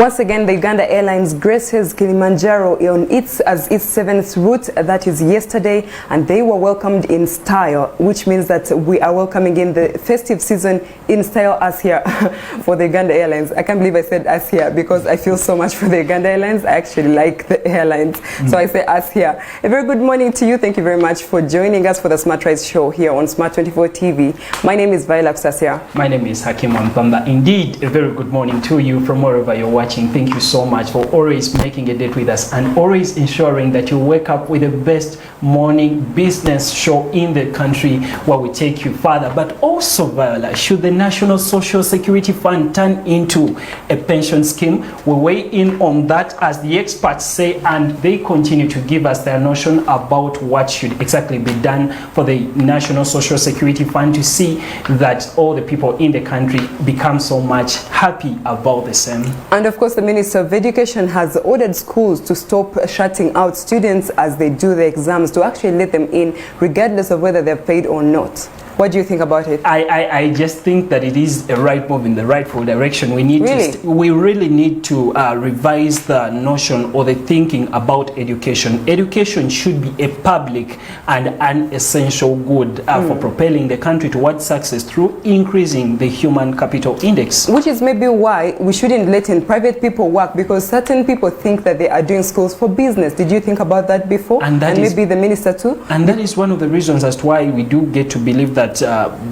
Once again, the Uganda Airlines graces Kilimanjaro on its 7th route, that is yesterday, and they were welcomed in style, which means that we are welcoming in the festive season in style as here for the Uganda Airlines. I can't believe I said as here because I feel so much for the Uganda Airlines. I actually like the airlines, so I say as here. A very good morning to you. Thank you very much for joining us for the Smart Rise show here on Smart 24 TV. My name is Viola Kusasia. My name is Hakiim Wampamba. Indeed, a very good morning to you from wherever you're watching. Thank you so much for always making a date with us and always ensuring that you wake up with the best morning business show in the country where we take you further. But also, Viola, should the National Social Security Fund turn into a pension scheme? We weigh in on that as the experts say, and they continue to give us their notion about what should exactly be done for the National Social Security Fund to see that all the people in the country become so much happy about the same. And of course, the Minister of Education has ordered schools to stop shutting out students as they do the exams, to actually let them in regardless of whether they're paid or not. What do you think about it? I just think that it is a right move in the rightful direction. We need we really need to revise the notion or the thinking about education. Education should be a public and an essential good for propelling the country towards success through increasing the human capital index. Which is maybe why we shouldn't let in private people work, because certain people think that they are doing schools for business. Did you think about that before? And maybe the minister too? And that is one of the reasons as to why we do get to believe that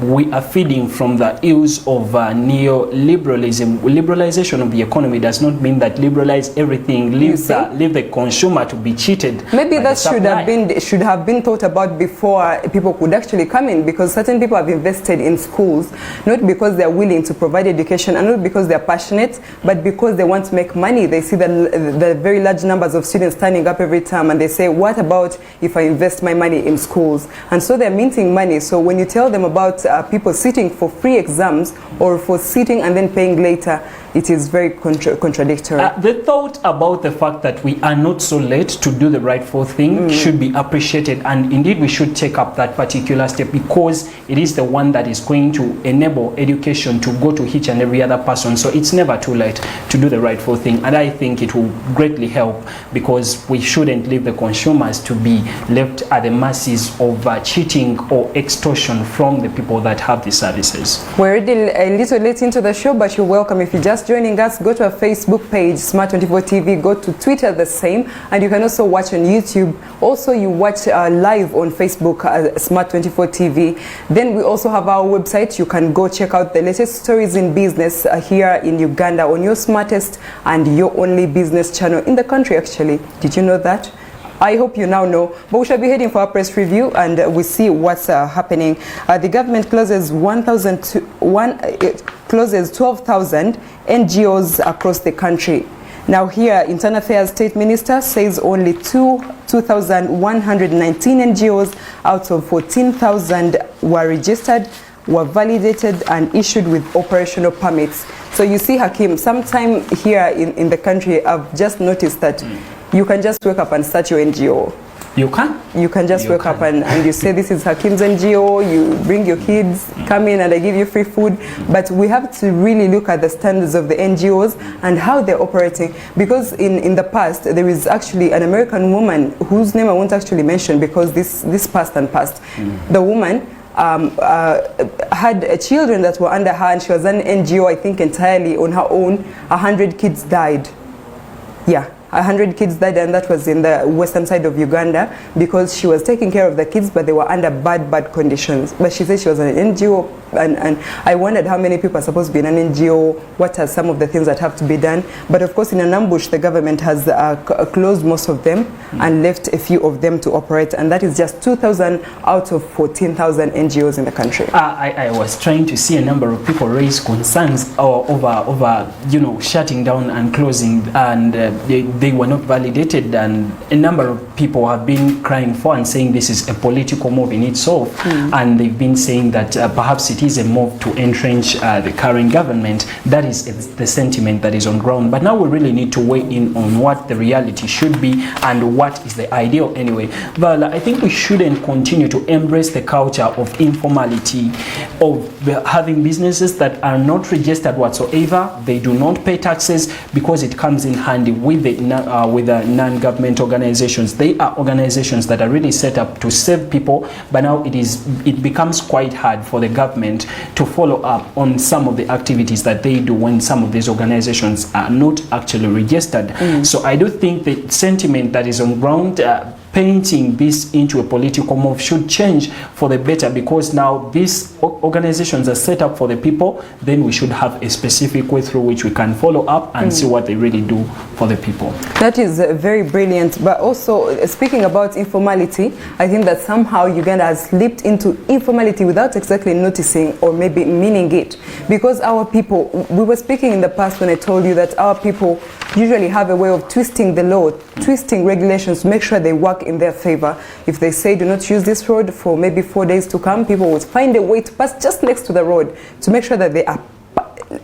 we are feeding from the ills of neoliberalism. Liberalization of the economy does not mean that liberalize everything, leave the consumer to be cheated. Maybe that should have been thought about before people could actually come in, because certain people have invested in schools not because they are willing to provide education and not because they are passionate, but because they want to make money. They see the very large numbers of students turning up every time, and they say, what about if I invest my money in schools? And so they're minting money. So when you tell them about people sitting for free exams or for sitting and then paying later, it is very contradictory. The thought about the fact that we are not so late to do the rightful thing should be appreciated, and indeed we should take up that particular step, because it is the one that is going to enable education to go to each and every other person. So it's never too late to do the rightful thing, and I think it will greatly help, because we shouldn't leave the consumers to be left at the mercies of cheating or extortion from the people that have the services. We're already a little late into the show, but you're welcome. If you just joining us, go to our Facebook page, Smart 24 TV, go to Twitter the same, and you can also watch on YouTube. Also, you watch live on Facebook, Smart 24 TV. Then we also have our website. You can go check out the latest stories in business here in Uganda on your smartest and your only business channel in the country, actually. Did you know that? I hope you now know, but we shall be heading for our press review, and we see what's happening. The government closes 12,000 NGOs across the country. Now here, Internal Affairs State Minister says only 2,119 NGOs out of 14,000 were registered, were validated and issued with operational permits. So you see, Hakiim, sometime here in the country, I've just noticed that you can just wake up and start your NGO. You can? You can just wake up and you say, this is Hakiim's NGO, you bring your kids, come in and I give you free food. But we have to really look at the standards of the NGOs and how they're operating. Because in the past, there is actually an American woman whose name I won't actually mention because this passed. The woman had children that were under her, and she was an NGO, I think, entirely on her own. 100 kids died. Yeah. 100 kids died, and that was in the western side of Uganda, because she was taking care of the kids, but they were under bad conditions. But she said she was an NGO, and I wondered how many people are supposed to be in an NGO, what are some of the things that have to be done. But of course, in an ambush, the government has closed most of them and left a few of them to operate, and that is just 2,000 out of 14,000 NGOs in the country. I was trying to see a number of people raise concerns over shutting down and closing, and they were not validated, and a number of people have been crying for and saying this is a political move in itself, and they've been saying that perhaps it is a move to entrench the current government. That is the sentiment that is on ground. But now we really need to weigh in on what the reality should be and what is the ideal anyway. But I think we shouldn't continue to embrace the culture of informality. of having businesses that are not registered whatsoever. They do not pay taxes, because it comes in handy with the non-government organizations. They are organizations that are really set up to serve people, but now it becomes quite hard for the government to follow up on some of the activities that they do when some of these organizations are not actually registered. So I do think the sentiment that is on ground, painting this into a political move, should change for the better, because now these organizations are set up for the people. Then we should have a specific way through which we can follow up and see what they really do for the people. That is very brilliant. But also, speaking about informality, I think that somehow Uganda has slipped into informality without exactly noticing or maybe meaning it, because our people, we were speaking in the past when I told you that our people usually have a way of twisting the law, twisting regulations to make sure they work in their favor. If they say do not use this road for maybe 4 days to come, people would find a way to pass just next to the road to make sure that they are.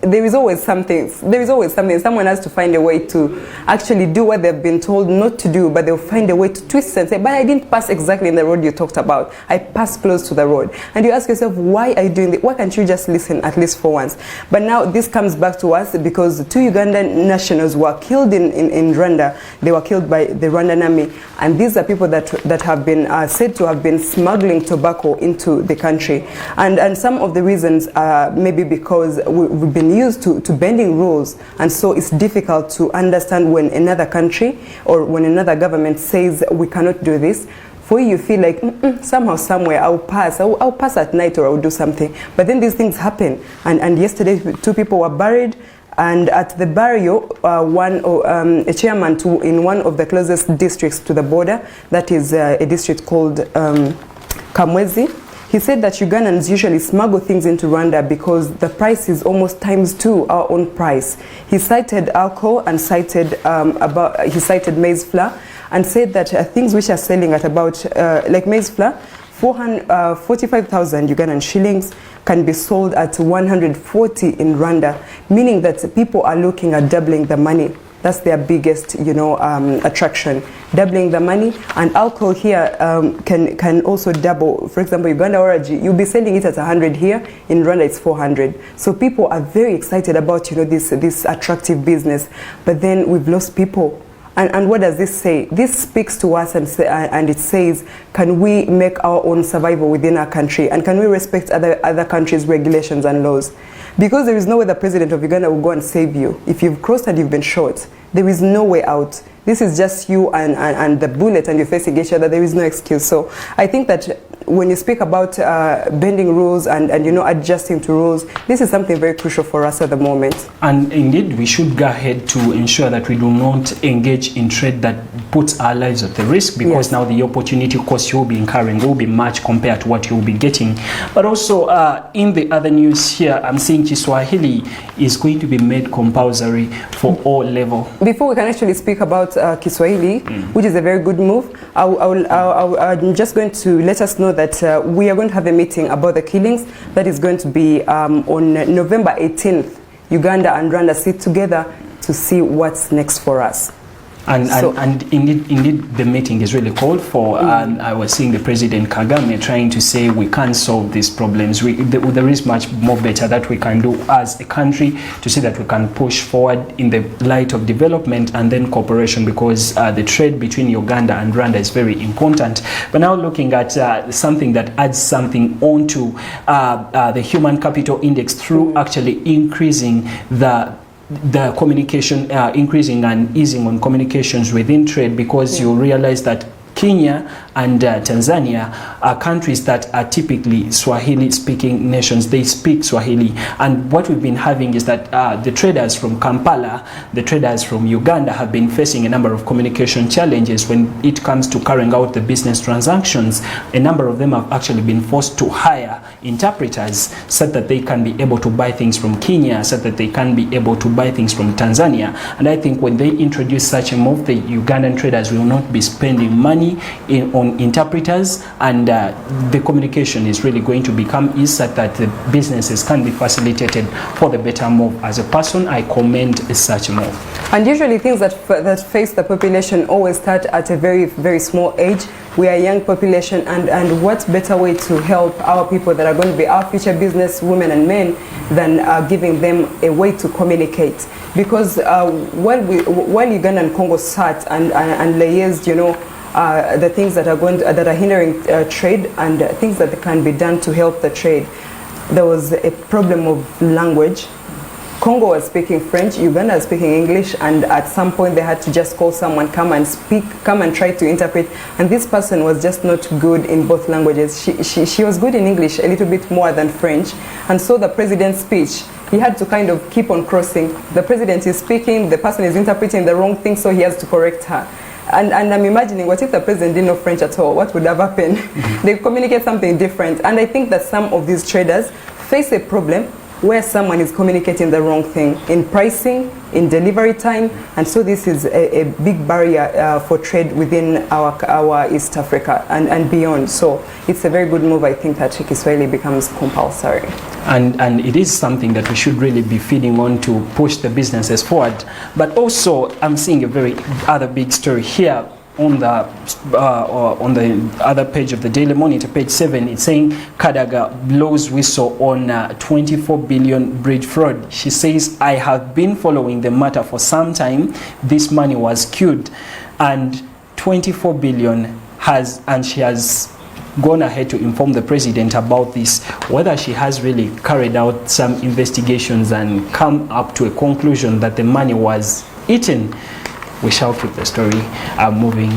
There is always something. Someone has to find a way to actually do what they've been told not to do, but they'll find a way to twist and say, but I didn't pass exactly in the road you talked about. I passed close to the road. And you ask yourself, why are you doing this? Why can't you just listen at least for once? But now this comes back to us, because 2 Ugandan nationals were killed in Rwanda. They were killed by the Rwandan army. And these are people that have been said to have been smuggling tobacco into the country. And some of the reasons are maybe because we've been used to bending rules, and so it's difficult to understand when another country or when another government says we cannot do this. For you feel like somehow, somewhere, I'll pass at night, or I'll do something. But then these things happen. And yesterday 2 people were buried, and at the burial, a chairman in one of the closest districts to the border, that is a district called Kamwezi, he said that Ugandans usually smuggle things into Rwanda because the price is almost ×2 our own price. He cited alcohol and cited maize flour, and said that things which are selling at about like maize flour, 45,000 Ugandan shillings can be sold at 140 in Rwanda, meaning that people are looking at doubling the money. That's their biggest, attraction, doubling the money. And alcohol here can also double. For example, Uganda Oraji, you'll be selling it at 100 here. In Rwanda, it's 400. So people are very excited about, this attractive business. But then we've lost people. And what does this say? This speaks to us and it says, can we make our own survival within our country? And can we respect other countries' regulations and laws? Because there is no way the president of Uganda will go and save you. If you've crossed and you've been shot, there is no way out. This is just you and the bullet, and you're facing each other. There is no excuse. So I think that when you speak about bending rules and adjusting to rules, this is something very crucial for us at the moment. And indeed, we should go ahead to ensure that we do not engage in trade that puts our lives at the risk, because now the opportunity cost you will be incurring will be much compared to what you will be getting. But also, in the other news here, I'm seeing Kiswahili is going to be made compulsory for all level. Before we can actually speak about Kiswahili, which is a very good move, I'm just going to let us know that we are going to have a meeting about the killings that is going to be on November 18th. Uganda and Rwanda sit together to see what's next for us. And indeed the meeting is really called for, and I was seeing the President Kagame trying to say we can't solve these problems. There is much more better that we can do as a country to see that we can push forward in the light of development and then cooperation, because the trade between Uganda and Rwanda is very important. But now looking at something that adds something onto the human capital index through actually increasing the communication, increasing and easing on communications within trade, because you realize that Kenya and Tanzania are countries that are typically Swahili-speaking nations. They speak Swahili. And what we've been having is that the traders from Kampala, the traders from Uganda have been facing a number of communication challenges when it comes to carrying out the business transactions. A number of them have actually been forced to hire interpreters so that they can be able to buy things from Kenya, so that they can be able to buy things from Tanzania. And I think when they introduce such a move, the Ugandan traders will not be spending money on interpreters, and the communication is really going to become easier, that the businesses can be facilitated for the better move. As a person, I commend such a move. And usually things that face the population always start at a very, very small age. We are a young population, and what better way to help our people that are going to be our future business women and men than giving them a way to communicate. Because while Uganda and Congo sat and liaised, you know, the things that are hindering trade and things that can be done to help the trade, there was a problem of language. Congo was speaking French, Uganda was speaking English, and at some point they had to just call someone, come and try to interpret. And this person was just not good in both languages. She was good in English, a little bit more than French. And so the president's speech, he had to kind of keep on crossing. The president is speaking, the person is interpreting the wrong thing, so he has to correct her. And I'm imagining, what if the president didn't know French at all? What would have happened? They communicate something different. And I think that some of these traders face a problem where someone is communicating the wrong thing in pricing, in delivery time, and so this is a big barrier for trade within our East Africa and beyond. So it's a very good move, I think, that Kiswahili becomes compulsory. And it is something that we should really be feeding on to push the businesses forward. But also, I'm seeing a very other big story here on the other page of the Daily Monitor, page 7. It's saying Kadaga blows whistle on 24 billion bridge fraud. She says, I have been following the matter for some time. This money was queued, and 24 billion she has gone ahead to inform the president about this. Whether she has really carried out some investigations and come up to a conclusion that the money was eaten, we shall keep the story moving.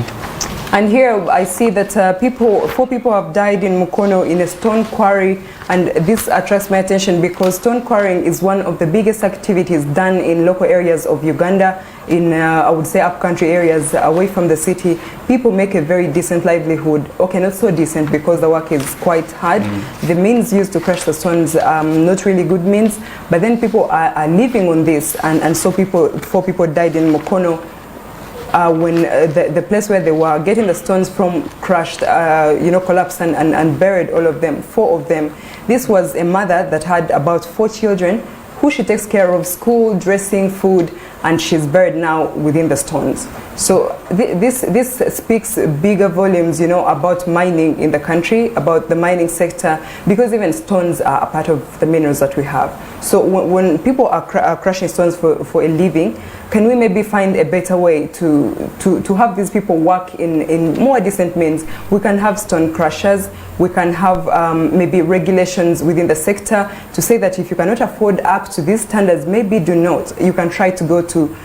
And here I see that 4 people have died in Mukono in a stone quarry, and this attracts my attention because stone quarrying is one of the biggest activities done in local areas of Uganda, in I would say upcountry areas away from the city. People make a very decent livelihood. Okay, not so decent because the work is quite hard. The means used to crush the stones not really good means, but then people are living on this, and so 4 people died in Mukono. When the place where they were getting the stones from crushed, collapsed and buried all of them, 4 of them. This was a mother that had about 4 children who she takes care of, school, dressing, food, and she's buried now within the stones. So this speaks bigger volumes, about mining in the country, about the mining sector, because even stones are a part of the minerals that we have. So when people are crushing stones for a living, can we maybe find a better way to have these people work in more decent means? We can have stone crushers. We can have maybe regulations within the sector to say that if you cannot afford up to these standards, maybe do not. You can try to go to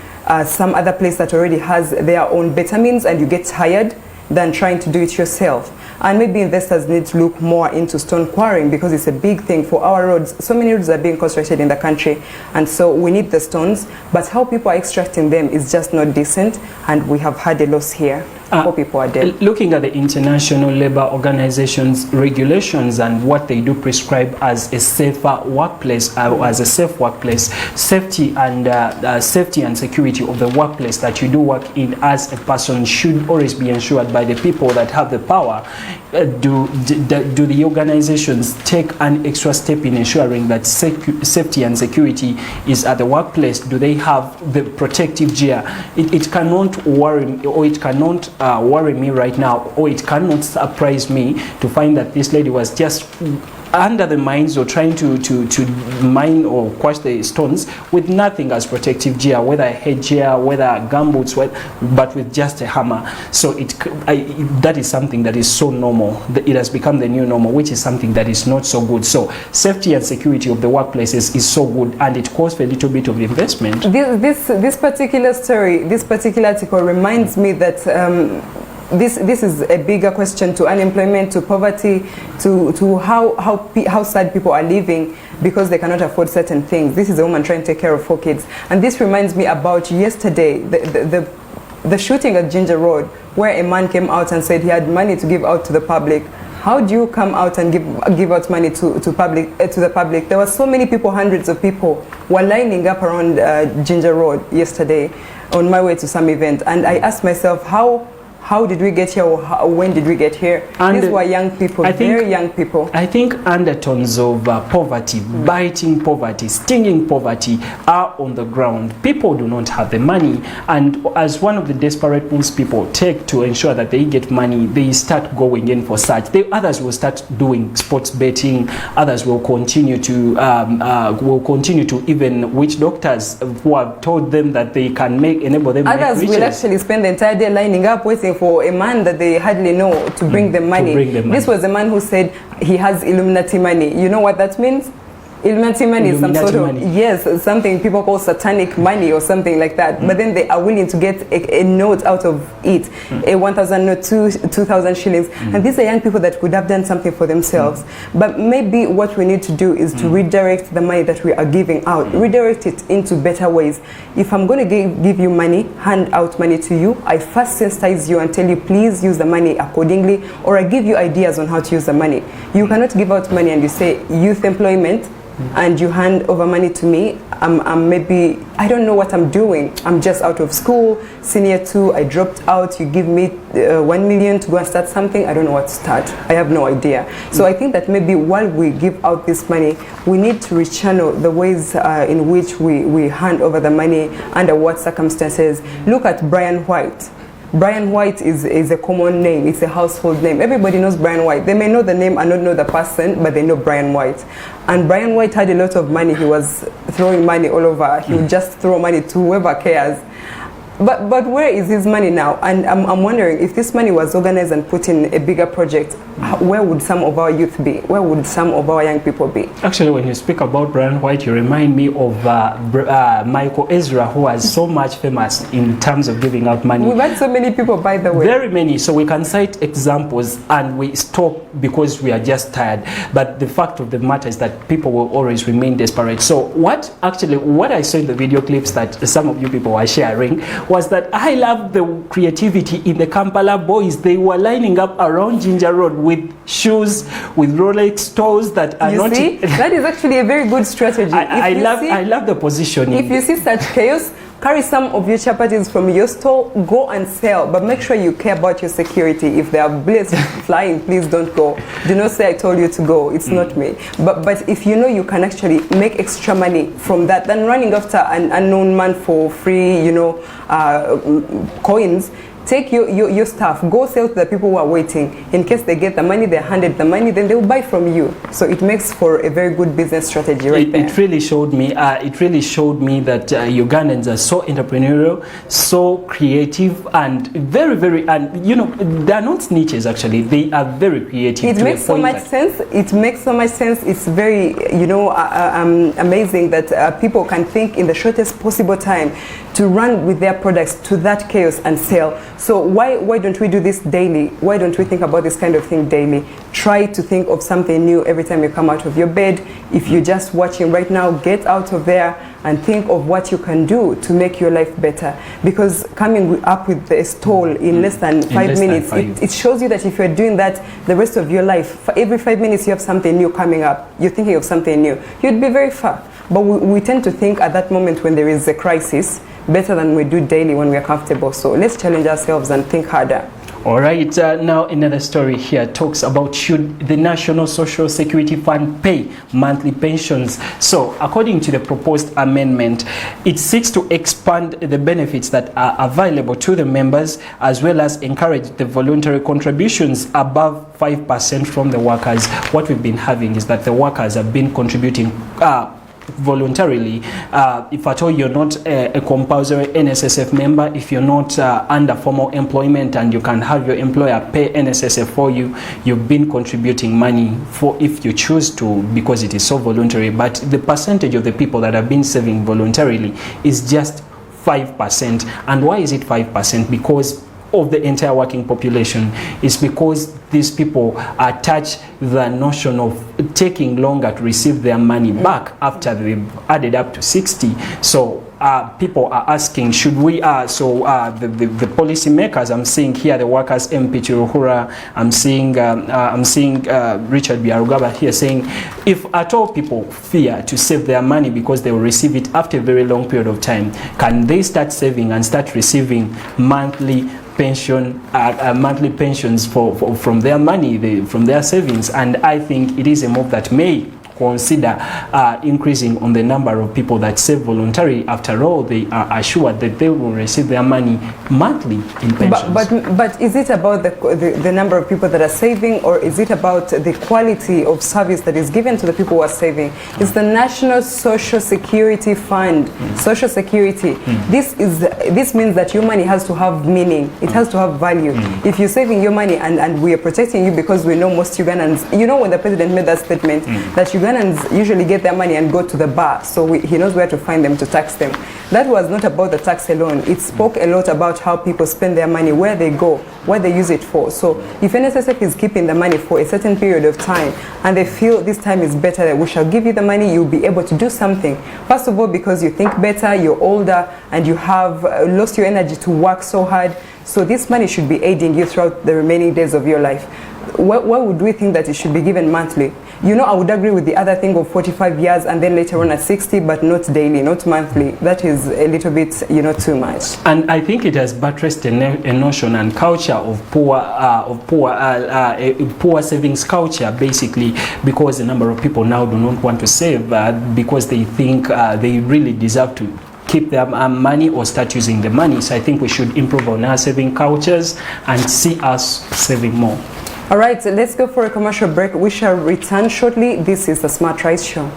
some other place that already has their own better means, and you get tired than trying to do it yourself. And maybe investors need to look more into stone quarrying because it's a big thing for our roads. So many roads are being constructed in the country, and so we need the stones, but how people are extracting them is just not decent, and we have had a loss here. 4 people are dead. Looking at the International Labour Organization's regulations and what they do prescribe as a safer workplace, as a safe workplace, safety and security of the workplace that you do work in as a person should always be ensured by the people that have the power. Do the organizations take an extra step in ensuring that safety and security is at the workplace? Do they have the protective gear? It cannot worry, or it cannot worry me right now, or it cannot surprise me to find that this lady was just under the mines or trying to mine or quash the stones with nothing as protective gear, whether a headgear, whether gumboots, but with just a hammer. So that is something that is so normal. It has become the new normal, which is something that is not so good. So safety and security of the workplaces is so good, and it costs a little bit of investment. This particular story, this particular article reminds me that this is a bigger question to unemployment, to poverty, to how sad people are living because they cannot afford certain things. This is a woman trying to take care of 4 kids. And this reminds me about yesterday, the shooting at Ginger Road, where a man came out and said he had money to give out to the public. How do you come out and give out money to the public? There were so many people, hundreds of people were lining up around Ginger Road yesterday on my way to some event, and I asked myself, how how did we get here, or when did we get here? And these were young people, very young people. I think undertones of poverty, biting poverty, stinging poverty are on the ground. People do not have the money, and as one of the desperate moves people take to ensure that they get money, they start going in for such. Others will start doing sports betting. Others will continue to even witch doctors who have told them that they can enable them. Others will actually spend the entire day lining up waiting for a man that they hardly know to bring them money. This was a man who said he has Illuminati money. You know what that means? Illuminati money is some sort of, yes, something people call satanic money or something like that. But then they are willing to get a note out of it, a 1,000 note, 2,000 shillings. And these are young people that could have done something for themselves. But maybe what we need to do is to redirect the money that we are giving out, redirect it into better ways. If I'm going to give you money, hand out money to you, I first sensitize you and tell you, please use the money accordingly, or I give you ideas on how to use the money. You cannot give out money and you say youth employment, and you hand over money to me. I'm maybe, I don't know what I'm doing. I'm just out of school, senior 2, I dropped out. You give me 1 million to go and start something. I don't know what to start. I have no idea. So I think that maybe while we give out this money, we need to rechannel the ways in which we hand over the money, under what circumstances. Look at Brian White. Brian White is a common name. It's a household name. Everybody knows Brian White. They may know the name and not know the person, but they know Brian White. And Brian White had a lot of money. He was throwing money all over. He would just throw money to whoever cares. But where is his money now? And I'm wondering, if this money was organized and put in a bigger project, where would some of our youth be? Where would some of our young people be? Actually, when you speak about Brian White, you remind me of Michael Ezra, who was so much famous in terms of giving out money. We've had so many people, by the way. Very many. So we can cite examples and we stop because we are just tired. But the fact of the matter is that people will always remain desperate. So what I saw in the video clips that some of you people were sharing was that I love the creativity in the Kampala boys. They were lining up around Ginger Road with shoes, with Rolex toes that are not... You see? That is actually a very good strategy. I love the positioning. If you see such chaos, carry some of your chapatis from your store, go and sell, but make sure you care about your security. If there are bullets flying, please don't go. Do not say I told you to go. It's not me. But if you know you can actually make extra money from that than running after an unknown man for free, coins, take your stuff, go sell to the people who are waiting. In case they get the money, they're handed the money, then they will buy from you. So it makes for a very good business strategy there. It really showed me that Ugandans are so entrepreneurial, so creative, and very, very, and they are not snitches actually. They are very creative. It makes so much sense. It makes so much sense. It's very, amazing that people can think in the shortest possible time to run with their products to that chaos and sell. So why don't we do this daily? Why don't we think about this kind of thing daily? Try to think of something new every time you come out of your bed. If you're just watching right now, get out of there and think of what you can do to make your life better. Because coming up with a stall in less than 5 minutes, it shows you that if you're doing that the rest of your life, for every 5 minutes you have something new coming up, you're thinking of something new, you'd be very far. But we tend to think at that moment when there is a crisis better than we do daily when we are comfortable. So let's challenge ourselves and think harder. All right, now another story here talks about, should the National Social Security Fund pay monthly pensions? So according to the proposed amendment, it seeks to expand the benefits that are available to the members, as well as encourage the voluntary contributions above 5% from the workers. What we've been having is that the workers have been contributing voluntarily. If at all you're not a compulsory NSSF member, if you're not under formal employment and you can have your employer pay NSSF for you, you've been contributing money for, if you choose to, because it is so voluntary. But the percentage of the people that have been saving voluntarily is just 5%. And why is it 5%? Because of the entire working population. Is because these people attach the notion of taking longer to receive their money back after they've added up to 60. So people are asking, should we, the policy makers, I'm seeing here the workers MP Chiruhura, I'm seeing Richard Biarugaba here saying, if at all people fear to save their money because they will receive it after a very long period of time, can they start saving and start receiving monthly pension, monthly pensions from their money, from their savings, and I think it is a move that may consider increasing on the number of people that save voluntarily. After all, they are assured that they will receive their money monthly in pensions. But is it about the number of people that are saving, or is it about the quality of service that is given to the people who are saving? It's the National Social Security Fund, Social Security. This means that your money has to have meaning. It has to have value. If you're saving your money and we are protecting you, because we know most Ugandans, you know, when the president made that statement that Ugandans usually get their money and go to the bar, so he knows where to find them to tax them. That was not about the tax alone. It spoke a lot about how people spend their money, where they go, what they use it for. So if NSSF is keeping the money for a certain period of time and they feel this time is better, that we shall give you the money, you'll be able to do something. First of all, because you think better, you're older, and you have lost your energy to work so hard. So this money should be aiding you throughout the remaining days of your life. Why would we think that it should be given monthly? You know, I would agree with the other thing of 45 years and then later on at 60, but not daily, not monthly. That is a little bit, you know, too much. And I think it has buttressed a notion and culture of poor savings culture, basically, because a number of people now do not want to save because they think they really deserve to keep their money or start using the money. So I think we should improve on our saving cultures and see us saving more. All right, let's go for a commercial break. We shall return shortly. This is the Smart Rise Show.